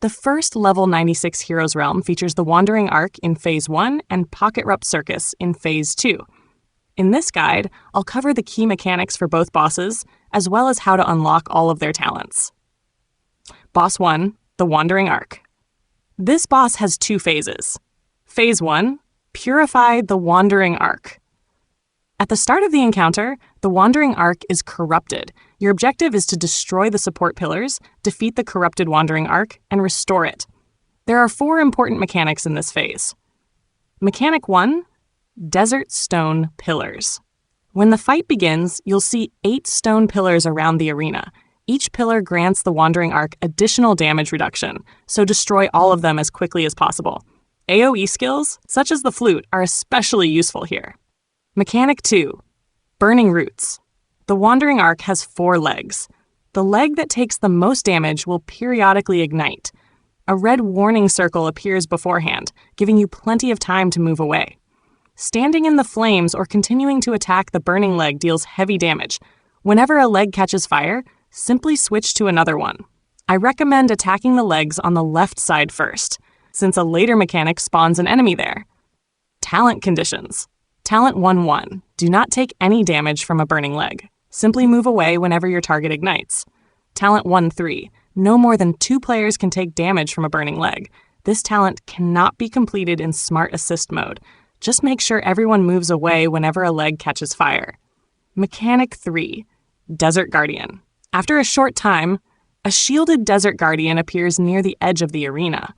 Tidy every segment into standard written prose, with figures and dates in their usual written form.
The first Level 96 Heroes Realm features the Wandering Ark in Phase 1 and Pocketrupt Circus in Phase 2. In this guide, I'll cover the key mechanics for both bosses, as well as how to unlock all of their talents. Boss 1, the Wandering Ark. This boss has 2 phases. Phase 1, Purify the Wandering Ark. At the start of the encounter, the Wandering Ark is corrupted. Your objective is to destroy the support pillars, defeat the corrupted Wandering Ark, and restore it. There are 4 important mechanics in this phase. Mechanic 1, Desert Stone Pillars. When the fight begins, you'll see 8 stone pillars around the arena. Each pillar grants the Wandering Ark additional damage reduction, so destroy all of them as quickly as possible. AoE skills, such as the flute, are especially useful here. Mechanic 2, Burning Roots. The Wandering Ark has 4 legs. The leg that takes the most damage will periodically ignite. A red warning circle appears beforehand, giving you plenty of time to move away. Standing in the flames or continuing to attack the burning leg deals heavy damage. Whenever a leg catches fire, simply switch to another one. I recommend attacking the legs on the left side first, since a later mechanic spawns an enemy there. Talent conditions. Talent 1-1. Do not take any damage from a burning leg. Simply move away whenever your target ignites. Talent 1-3. No more than 2 players can take damage from a burning leg. This talent cannot be completed in Smart Assist mode. Just make sure everyone moves away whenever a leg catches fire. Mechanic 3. Desert Guardian. After a short time, a shielded Desert Guardian appears near the edge of the arena.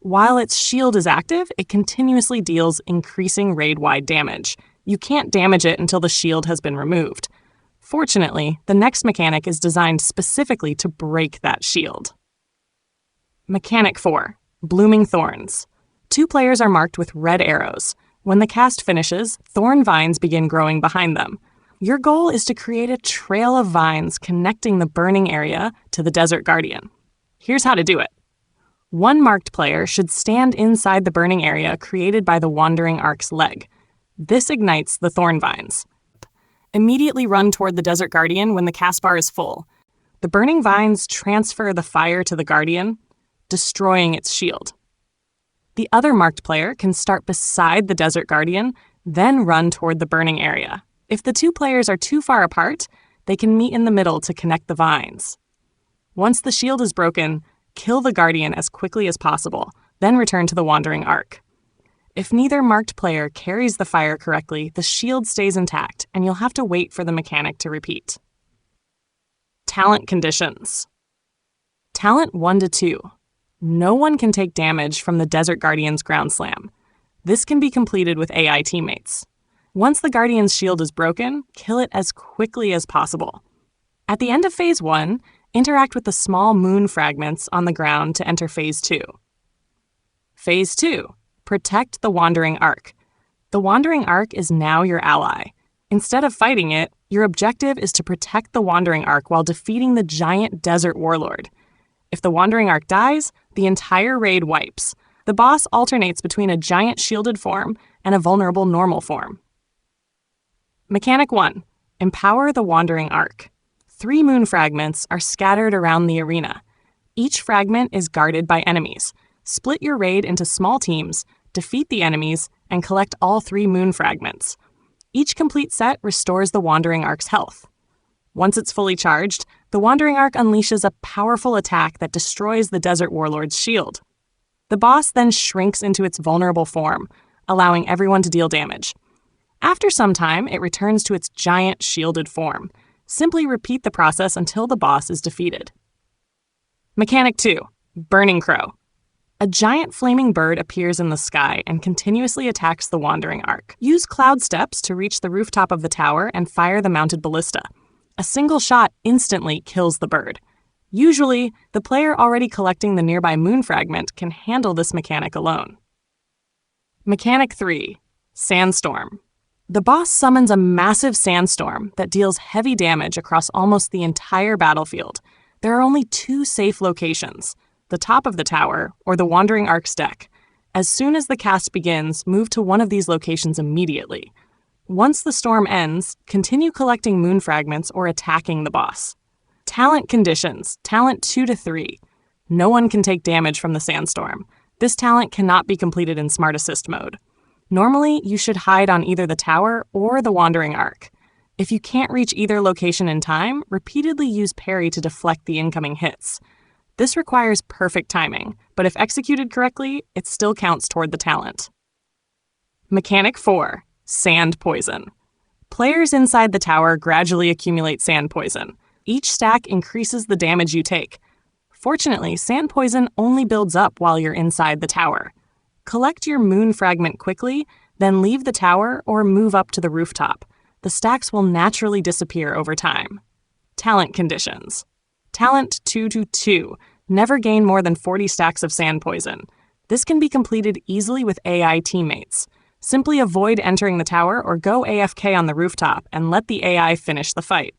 While its shield is active, it continuously deals increasing raid-wide damage. You can't damage it until the shield has been removed. Fortunately, the next mechanic is designed specifically to break that shield. Mechanic 4. Blooming Thorns. 2 players are marked with red arrows. When the cast finishes, thorn vines begin growing behind them. Your goal is to create a trail of vines connecting the burning area to the Desert Guardian. Here's how to do it. 1 marked player should stand inside the burning area created by the Wandering Ark's leg. This ignites the thorn vines. Immediately run toward the Desert Guardian when the cast bar is full. The burning vines transfer the fire to the Guardian, destroying its shield. The other marked player can start beside the Desert Guardian, then run toward the burning area. If the 2 players are too far apart, they can meet in the middle to connect the vines. Once the shield is broken, kill the Guardian as quickly as possible, then return to the Wandering Ark. If neither marked player carries the fire correctly, the shield stays intact, and you'll have to wait for the mechanic to repeat. Talent conditions. Talent 1-2. No one can take damage from the Desert Guardian's Ground Slam. This can be completed with AI teammates. Once the Guardian's shield is broken, kill it as quickly as possible. At the end of Phase 1, interact with the small moon fragments on the ground to enter Phase 2. Phase 2. Protect the Wandering Ark. The Wandering Ark is now your ally. Instead of fighting it, your objective is to protect the Wandering Ark while defeating the giant desert warlord. If the Wandering Ark dies, the entire raid wipes. The boss alternates between a giant shielded form and a vulnerable normal form. Mechanic 1. Empower the Wandering Ark. 3 moon fragments are scattered around the arena. Each fragment is guarded by enemies. Split your raid into small teams, defeat the enemies, and collect all 3 moon fragments. Each complete set restores the Wandering Ark's health. Once it's fully charged, the Wandering Ark unleashes a powerful attack that destroys the Desert Warlord's shield. The boss then shrinks into its vulnerable form, allowing everyone to deal damage. After some time, it returns to its giant shielded form. Simply repeat the process until the boss is defeated. Mechanic 2. Burning Crow. A giant flaming bird appears in the sky and continuously attacks the Wandering Ark. Use cloud steps to reach the rooftop of the tower and fire the mounted ballista. A single shot instantly kills the bird. Usually, the player already collecting the nearby moon fragment can handle this mechanic alone. Mechanic 3. Sandstorm. The boss summons a massive sandstorm that deals heavy damage across almost the entire battlefield. There are only 2 safe locations: the top of the tower or the Wandering Ark's deck. As soon as the cast begins, move to one of these locations immediately. Once the storm ends, continue collecting moon fragments or attacking the boss. Talent conditions. Talent 2-3. No one can take damage from the sandstorm. This talent cannot be completed in Smart Assist mode. Normally, you should hide on either the tower or the Wandering Ark. If you can't reach either location in time, repeatedly use parry to deflect the incoming hits. This requires perfect timing, but if executed correctly, it still counts toward the talent. Mechanic 4. Sand Poison. Players inside the tower gradually accumulate sand poison. Each stack increases the damage you take. Fortunately, sand poison only builds up while you're inside the tower. Collect your moon fragment quickly, then leave the tower or move up to the rooftop. The stacks will naturally disappear over time. Talent conditions. Talent 2-2. Never gain more than 40 stacks of sand poison. This can be completed easily with AI teammates. Simply avoid entering the tower or go AFK on the rooftop and let the AI finish the fight.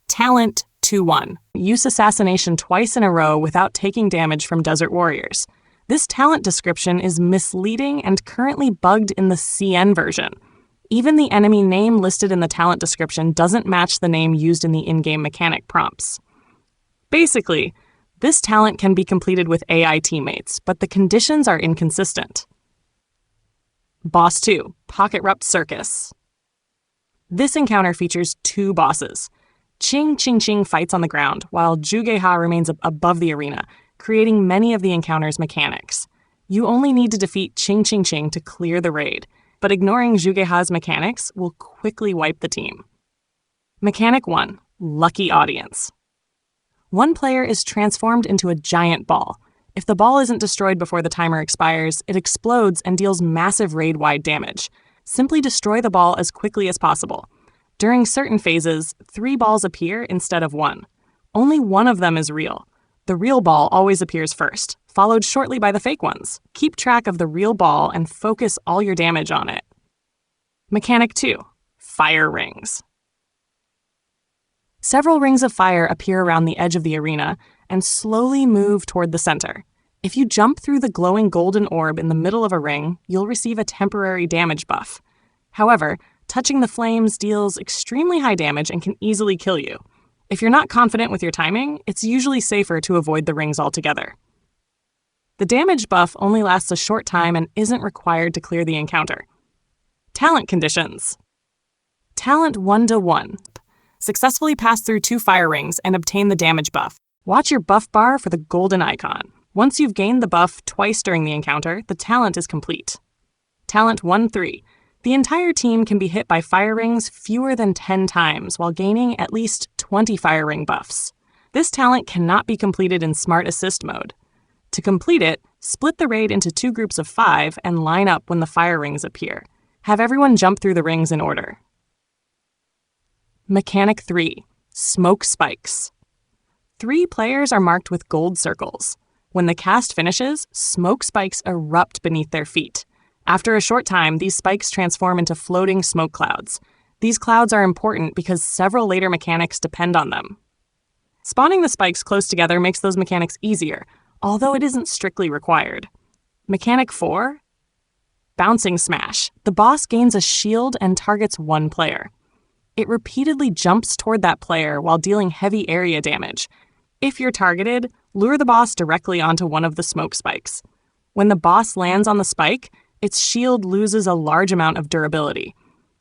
Talent 2-1. Use assassination twice in a row without taking damage from desert warriors. This talent description is misleading and currently bugged in the CN version. Even the enemy name listed in the talent description doesn't match the name used in the in-game mechanic prompts. Basically, this talent can be completed with AI teammates, but the conditions are inconsistent. Boss 2, Pocketrupt Circus. This encounter features 2 bosses. Ching Ching Ching fights on the ground, while Jugeha remains above the arena, creating many of the encounter's mechanics. You only need to defeat Ching Ching Ching to clear the raid, but ignoring Jugeha's mechanics will quickly wipe the team. Mechanic 1, Lucky Audience. One player is transformed into a giant ball. If the ball isn't destroyed before the timer expires, it explodes and deals massive raid-wide damage. Simply destroy the ball as quickly as possible. During certain phases, 3 balls appear instead of 1. Only one of them is real. The real ball always appears first, followed shortly by the fake ones. Keep track of the real ball and focus all your damage on it. Mechanic 2, Fire Rings. Several rings of fire appear around the edge of the arena and slowly move toward the center. If you jump through the glowing golden orb in the middle of a ring, you'll receive a temporary damage buff. However, touching the flames deals extremely high damage and can easily kill you. If you're not confident with your timing, it's usually safer to avoid the rings altogether. The damage buff only lasts a short time and isn't required to clear the encounter. Talent conditions. Talent 1-1. Successfully pass through 2 fire rings and obtain the damage buff. Watch your buff bar for the golden icon. Once you've gained the buff twice during the encounter, the talent is complete. Talent 1-3. The entire team can be hit by fire rings fewer than 10 times while gaining at least 20 fire ring buffs. This talent cannot be completed in Smart Assist mode. To complete it, split the raid into 2 groups of 5 and line up when the fire rings appear. Have everyone jump through the rings in order. Mechanic 3, Smoke Spikes. 3 players are marked with gold circles. When the cast finishes, smoke spikes erupt beneath their feet. After a short time, these spikes transform into floating smoke clouds. These clouds are important because several later mechanics depend on them. Spawning the spikes close together makes those mechanics easier, although it isn't strictly required. Mechanic 4, Bouncing Smash. The boss gains a shield and targets 1 player. It repeatedly jumps toward that player while dealing heavy area damage. If you're targeted, lure the boss directly onto one of the smoke spikes. When the boss lands on the spike, its shield loses a large amount of durability.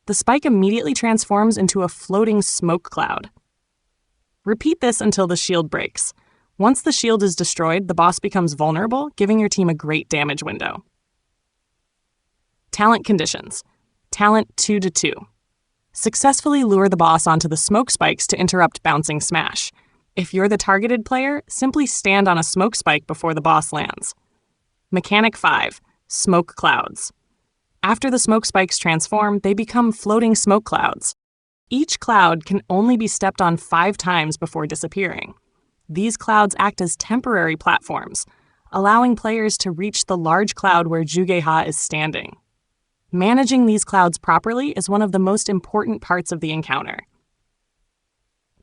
The spike immediately transforms into a floating smoke cloud. Repeat this until the shield breaks. Once the shield is destroyed, the boss becomes vulnerable, giving your team a great damage window. Talent conditions. Talent 2-2. Successfully lure the boss onto the smoke spikes to interrupt Bouncing Smash. If you're the targeted player, simply stand on a smoke spike before the boss lands. Mechanic 5, Smoke Clouds. After the smoke spikes transform, they become floating smoke clouds. Each cloud can only be stepped on 5 times before disappearing. These clouds act as temporary platforms, allowing players to reach the large cloud where Jugeha is standing. Managing these clouds properly is one of the most important parts of the encounter.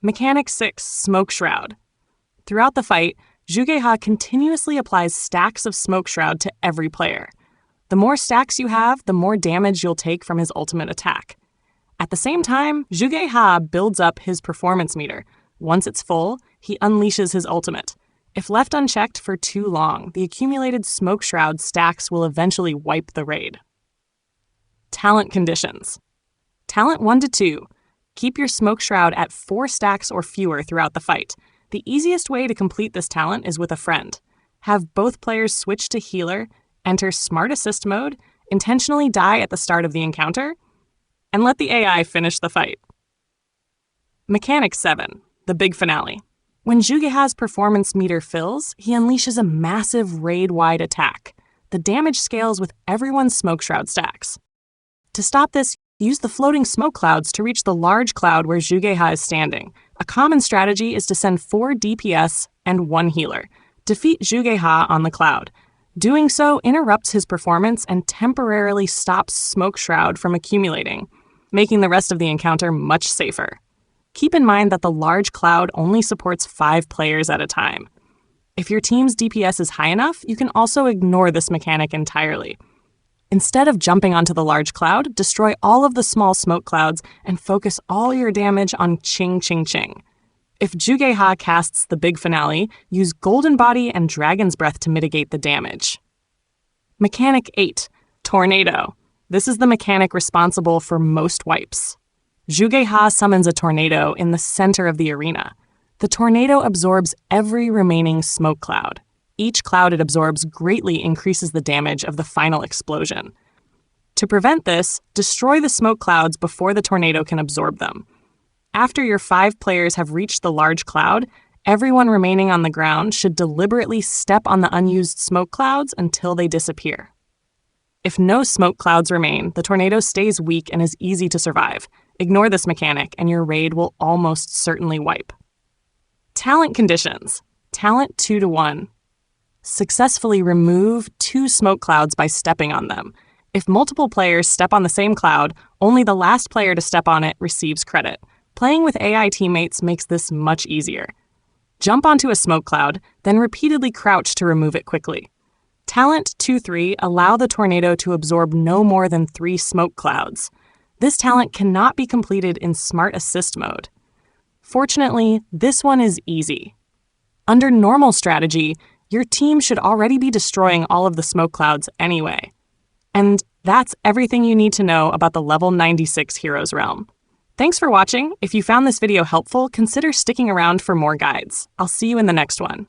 Mechanic 6, Smoke Shroud. Throughout the fight, Jugeha continuously applies stacks of Smoke Shroud to every player. The more stacks you have, the more damage you'll take from his ultimate attack. At the same time, Jugeha builds up his performance meter. Once it's full, he unleashes his ultimate. If left unchecked for too long, the accumulated smoke shroud stacks will eventually wipe the raid. Talent conditions. Talent 1 to 2. Keep your smoke shroud at 4 stacks or fewer throughout the fight. The easiest way to complete this talent is with a friend. Have both players switch to healer, enter Smart Assist mode, intentionally die at the start of the encounter, and let the AI finish the fight. Mechanic 7. The big finale. When Zhugeha's performance meter fills, he unleashes a massive raid-wide attack. The damage scales with everyone's smoke shroud stacks. To stop this, use the floating smoke clouds to reach the large cloud where Zhugeha is standing. A common strategy is to send 4 DPS and 1 healer. Defeat Zhugeha on the cloud. Doing so interrupts his performance and temporarily stops smoke shroud from accumulating, making the rest of the encounter much safer. Keep in mind that the large cloud only supports 5 players at a time. If your team's DPS is high enough, you can also ignore this mechanic entirely. Instead of jumping onto the large cloud, destroy all of the small smoke clouds and focus all your damage on Ching Ching Ching. If Zhugeha casts the big finale, use Golden Body and Dragon's Breath to mitigate the damage. Mechanic 8. Tornado. This is the mechanic responsible for most wipes. Zhugeha summons a tornado in the center of the arena. The tornado absorbs every remaining smoke cloud. Each cloud it absorbs greatly increases the damage of the final explosion. To prevent this, destroy the smoke clouds before the tornado can absorb them. After your 5 players have reached the large cloud, everyone remaining on the ground should deliberately step on the unused smoke clouds until they disappear. If no smoke clouds remain, the tornado stays weak and is easy to survive. Ignore this mechanic and your raid will almost certainly wipe. Talent conditions. Talent 2 to 1. Successfully remove 2 smoke clouds by stepping on them. If multiple players step on the same cloud, only the last player to step on it receives credit. Playing with AI teammates makes this much easier. Jump onto a smoke cloud, then repeatedly crouch to remove it quickly. Talent 2-3 allow the tornado to absorb no more than 3 smoke clouds. This talent cannot be completed in Smart Assist mode. Fortunately, this one is easy. Under normal strategy, your team should already be destroying all of the smoke clouds anyway. And that's everything you need to know about the level 96 Heroes Realm. Thanks for watching. If you found this video helpful, consider sticking around for more guides. I'll see you in the next one.